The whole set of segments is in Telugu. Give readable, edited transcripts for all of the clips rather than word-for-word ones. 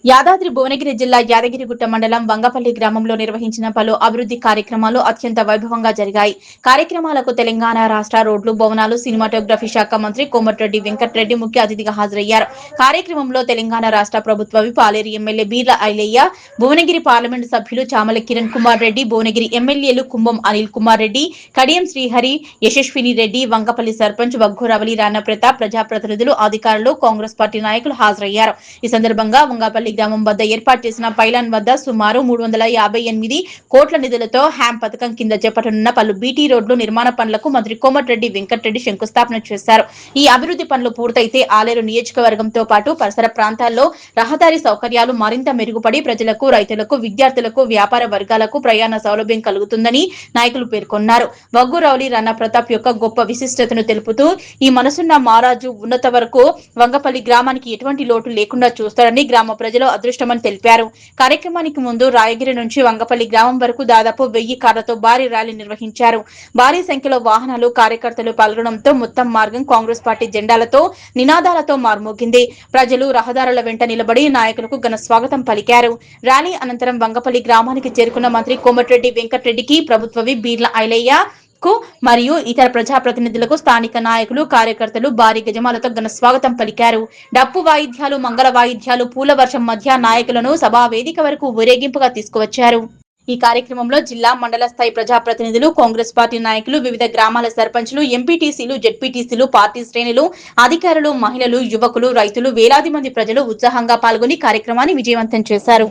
యాదాద్రి భువనగిరి జిల్లా యాదగిరిగుట్ట మండలం వంగపల్లి గ్రామంలో నిర్వహించిన పలు అభివృద్ధి కార్యక్రమాలు అత్యంత వైభవంగా జరిగాయి. కార్యక్రమాలకు తెలంగాణ రాష్ట్ర రోడ్లు, భవనాలు, సినిమాటోగ్రఫీ శాఖ మంత్రి కోమటిరెడ్డి వెంకటరెడ్డి ముఖ్య అతిథిగా హాజరయ్యారు. కార్యక్రమంలో తెలంగాణ రాష్ట్ర ప్రభుత్వ విప్ పాలేరు ఎమ్మెల్యే బీర్ల ఐలయ్య, భువనగిరి పార్లమెంటు సభ్యులు చామల కిరణ్ కుమార్ రెడ్డి, భువనగిరి ఎమ్మెల్యేలు కుంభం అనిల్ కుమార్ రెడ్డి, కడియం శ్రీహరి, యశస్విని రెడ్డి, వంగపల్లి సర్పంచ్ వగ్గూరవలి రాణా ప్రతాప్, ప్రజాప్రతినిధులు, అధికారులు, కాంగ్రెస్ పార్టీ నాయకులు హాజరయ్యారు. ఈ సందర్భంగా వంగపల్లి గ్రామం వద్ద ఏర్పాటు చేసిన పైలాన్ వద్ద సుమారు 358 కోట్ల నిధులతో హ్యామ్ పథకం కింద చేపట్టనున్న పలు బీటీ రోడ్లు నిర్మాణ పనులకు మంత్రి కోమటిరెడ్డి వెంకటరెడ్డి శంకుస్థాపన చేశారు. ఈ అభివృద్ధి పనులు పూర్తయితే ఆలేరు నియోజకవర్గంతో పాటు పరిసర ప్రాంతాల్లో రహదారి సౌకర్యాలు మరింత మెరుగుపడి ప్రజలకు, రైతులకు, విద్యార్థులకు, వ్యాపార వర్గాలకు ప్రయాణ సౌలభ్యం కలుగుతుందని నాయకులు పేర్కొన్నారు. వగ్గూరవలి రాణా ప్రతాప్ యొక్క గొప్ప విశిష్టతను తెలుపుతూ ఈ మనసున్న మహారాజు ఉన్నత వరకు వంగపల్లి గ్రామానికి ఎటువంటి లోటు లేకుండా చూస్తారని గ్రామ ప్రజలు అదృష్టమని తెలిపారు. కార్యక్రమానికి ముందు రాయగిరి నుంచి వంగపల్లి గ్రామం వరకు దాదాపు 1000 కార్లతో భారీ ర్యాలీ నిర్వహించారు. భారీ సంఖ్యలో వాహనాలు, కార్యకర్తలు పాల్గొనడంతో మొత్తం మార్గం కాంగ్రెస్ పార్టీ జెండాలతో, నినాదాలతో మార్మోగింది. ప్రజలు రహదారుల వెంట నిలబడి నాయకులకు ఘన స్వాగతం పలికారు. ర్యాలీ అనంతరం వంగపల్లి గ్రామానికి చేరుకున్న మంత్రి కోమటిరెడ్డి వెంకటరెడ్డికి ప్రభుత్వ విప్ బీర్ల ఐలయ్య మరియు ఇతర ప్రజాప్రతినిధులకు స్థానిక నాయకులు, కార్యకర్తలు భారీ గజమాలతో ఘన స్వాగతం పలికారు. డప్పు వాయిద్యాలు, మంగళ వాయిద్యాలు, పూల వర్షం మధ్య నాయకులను సభా వేదిక వరకు ఊరేగింపుగా తీసుకువచ్చారు. ఈ కార్యక్రమంలో జిల్లా, మండల స్థాయి ప్రజాప్రతినిధులు, కాంగ్రెస్ పార్టీ నాయకులు, వివిధ గ్రామాల సర్పంచ్లు, ఎంపీటీసీలు, జెడ్పీటీసీలు, పార్టీ శ్రేణులు, అధికారులు, మహిళలు, యువకులు, రైతులు, వేలాది మంది ప్రజలు ఉత్సాహంగా పాల్గొని కార్యక్రమాన్ని విజయవంతం చేశారు.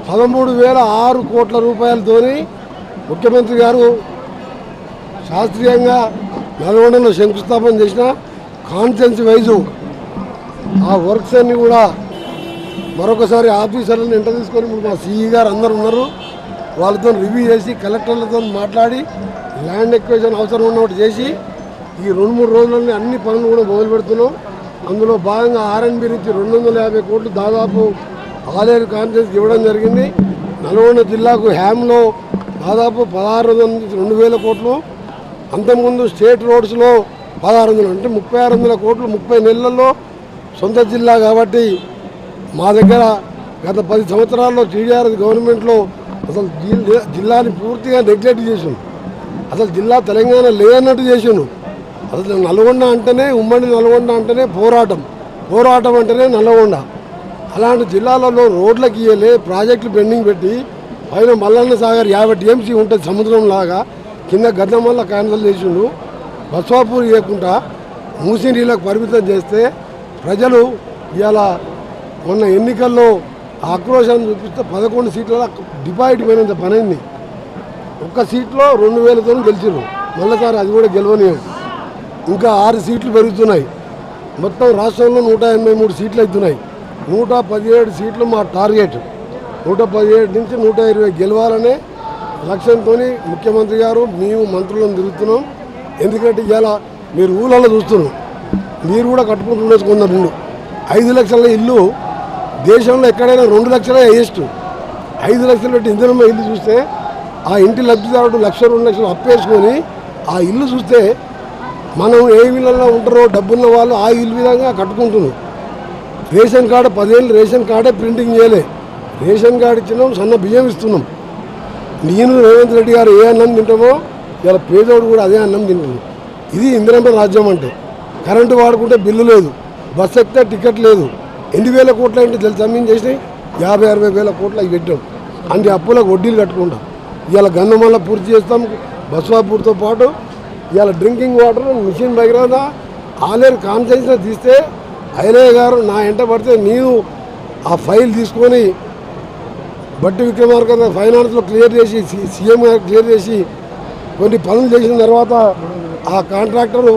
13,006 కోట్ల రూపాయలతోని ముఖ్యమంత్రి గారు శాస్త్రీయంగా నల్గొండలో శంకుస్థాపన చేసిన కాన్ఫరెన్స్ వైజు ఆ వర్క్స్ అన్ని కూడా మరొకసారి ఆఫీసర్లను ఎంట తీసుకొని మా సిఈ గారు అందరు ఉన్నారు, వాళ్ళతో రివ్యూ చేసి కలెక్టర్లతో మాట్లాడి ల్యాండ్ ఎక్విజిషన్ అవసరం ఉన్నట్టు చేసి ఈ 2-3 రోజులని అన్ని పనులు కూడా మొదలు పెడుతున్నాం. అందులో భాగంగా ఆర్ఎన్బి నుంచి 250 కోట్లు దాదాపు ఆలేరు కాన్ఫరెన్స్ ఇవ్వడం జరిగింది. నల్గొండ జిల్లాకు హ్యామ్లో దాదాపు 1600 నుంచి 2000 కోట్లు, అంతకుముందు స్టేట్ రోడ్స్లో 1600 అంటే 3600 కోట్లు 30 నెలల్లో. సొంత జిల్లా కాబట్టి మా దగ్గర గత 10 సంవత్సరాల్లో టీడీఆర్ గవర్నమెంట్లో అసలు జిల్లాని పూర్తిగా నెగ్లెక్ట్ చేసాను. అసలు జిల్లా తెలంగాణ లేనట్టు చేసాను. అసలు నల్గొండ అంటేనే, ఉమ్మడి నల్గొండ అంటేనే పోరాటం అంటేనే నల్గొండ. అలాంటి జిల్లాలలో రోడ్లకు ఇయ్యలే, ప్రాజెక్టులు పెండింగ్ పెట్టి పైన మల్లన్న సాగర్ 50 టీఎంసీ ఉంటుంది సముద్రం లాగా, కింద గద్దమల్ల క్యాన్సల్ చేసిండు. బస్వాపూర్ ఇవ్వకుండా మూసీ నీళ్ళకు పరిమితం చేస్తే ప్రజలు ఇవాళ మొన్న ఎన్నికల్లో ఆక్రోశాన్ని చూపిస్తే 11 సీట్ల డిపాజిట్ పోయినంత పనైంది. ఒక్క సీట్లో 2000తో గెలిచిరు. మళ్ళీసారి అది కూడా గెలవనియదు. ఇంకా 6 సీట్లు పెరుగుతున్నాయి. మొత్తం రాష్ట్రంలో 183 సీట్లు అవుతున్నాయి. 117 సీట్లు మా టార్గెట్. 117 నుంచి 120 గెలవాలనే లక్ష్యంతో ముఖ్యమంత్రి గారు, మేము మంత్రులను తిరుగుతున్నాం. ఎందుకంటే ఇలా మీరు ఊళ్ళలో చూస్తున్నాం, మీరు కూడా కట్టుకుంటున్నారు. 5 లక్షల ఇల్లు దేశంలో ఎక్కడైనా 2 లక్షలే హైయెస్ట్. 5 లక్షలు పెట్టి ఇంధనమ్మ ఇల్లు చూస్తే ఆ ఇంటి లబ్ధిదారుడు 1,00,000-2 లక్షలు అప్పేసుకొని ఆ ఇల్లు చూస్తే మనం ఏ ఇళ్ళల్లో ఉంటారో డబ్బున్న వాళ్ళు ఆ ఇల్లు విధంగా కట్టుకుంటున్నాం. రేషన్ కార్డు 10 ఏళ్ళు రేషన్ కార్డే ప్రింటింగ్ చేయలే. రేషన్ కార్డు ఇచ్చినాం, సన్న బియ్యం ఇస్తున్నాం. నేను రేవంత్ రెడ్డి గారు ఏ అన్నం తింటామో ఇలా పేదోడు కూడా అదే అన్నం తింటున్నాం. ఇది ఇందిరమ్మ రాజ్యం అంటే. కరెంటు వాడుకుంటే బిల్లు లేదు, బస్సు ఎక్కితే టికెట్ లేదు. 8,000 కోట్లు అంటే తెలుసా మేము చేసినాయి? 50-60 వేల కోట్లు అవి పెట్టాం. అంటే అప్పులకు వడ్డీలు కట్టుకుంటాం. ఇవాళ గంధమల్ల పూర్తి చేస్తాం. బస్వాపూర్తో పాటు ఇవాళ drinking water mission Bhagiratha Aler కాన్ఫరెన్స్లో తీస్తే ఐలయ్య గారు నా ఎంట పడితే నేను ఆ ఫైల్ తీసుకొని బట్టి విక్రమార్క ఫైనాన్స్లో క్లియర్ చేసి, సీఎం గారు క్లియర్ చేసి కొన్ని పనులు చేసిన తర్వాత ఆ కాంట్రాక్టరు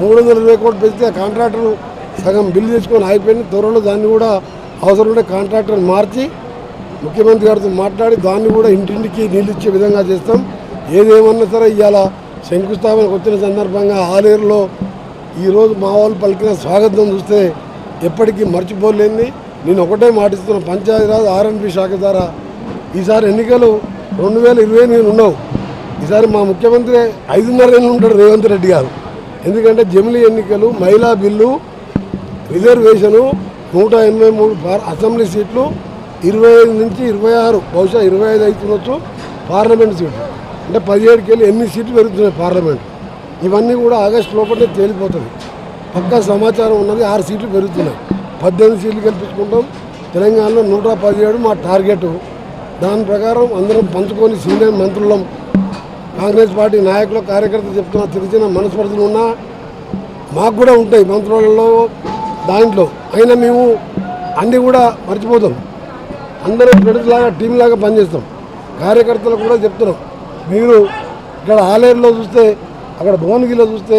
320 కోట్లు పెంచితే ఆ కాంట్రాక్టరు సగం బిల్లు తెచ్చుకొని అయిపోయింది. త్వరలో దాన్ని కూడా అవసరం ఉంటే కాంట్రాక్టర్ మార్చి ముఖ్యమంత్రి గారితో మాట్లాడి దాన్ని కూడా ఇంటింటికి నీళ్ళు ఇచ్చే విధంగా చేస్తాం. ఏదేమన్నా సరే ఇవాళ శంకుస్థాపనకు వచ్చిన సందర్భంగా ఆలేరులో ఈరోజు మా వాళ్ళు పలికిన స్వాగతం చూస్తే ఎప్పటికీ మర్చిపోలేంది. నేను ఒకటే మాటిస్తున్న, పంచాయతీరాజ్ ఆర్ఎన్బి శాఖ ద్వారా ఈసారి ఎన్నికలు 2028 ఉండవు. ఈసారి మా ముఖ్యమంత్రి 5.5 ఏళ్ళు ఉంటాడు రేవంత్ రెడ్డి గారు. ఎందుకంటే జమిలీ ఎన్నికలు, మహిళా బిల్లు, రిజర్వేషను 183 అసెంబ్లీ సీట్లు, 25 నుంచి 26, బహుశా 25 అవుతుండొచ్చు పార్లమెంట్ సీట్లు. అంటే 17కి వెళ్ళి ఎన్ని సీట్లు పెరుగుతున్నాయి పార్లమెంట్. ఇవన్నీ కూడా ఆగస్టు లోపలనే తేలిపోతుంది. పక్కా సమాచారం ఉన్నది. 6 సీట్లు పెరుగుతున్నాయి. 18 సీట్లు గెలిపించుకుంటాం. తెలంగాణలో 117 మా టార్గెట్. దాని ప్రకారం అందరం పంచుకొని సీనియర్ మంత్రులం, కాంగ్రెస్ పార్టీ నాయకులు, కార్యకర్తలు చెప్తున్నా చిన్న చిన్న మనస్పర్ధలు ఉన్నా మాకు కూడా ఉంటాయి మంత్రులలో దాంట్లో. అయినా మేము అన్నీ కూడా మర్చిపోతాం. అందరం ఫ్రెండ్స్ లాగా టీం లాగా పనిచేస్తాం. కార్యకర్తలు కూడా చెప్తున్నాం, మీరు ఇక్కడ ఆలేరులో చూస్తే, అక్కడ భువనగిరిలో చూస్తే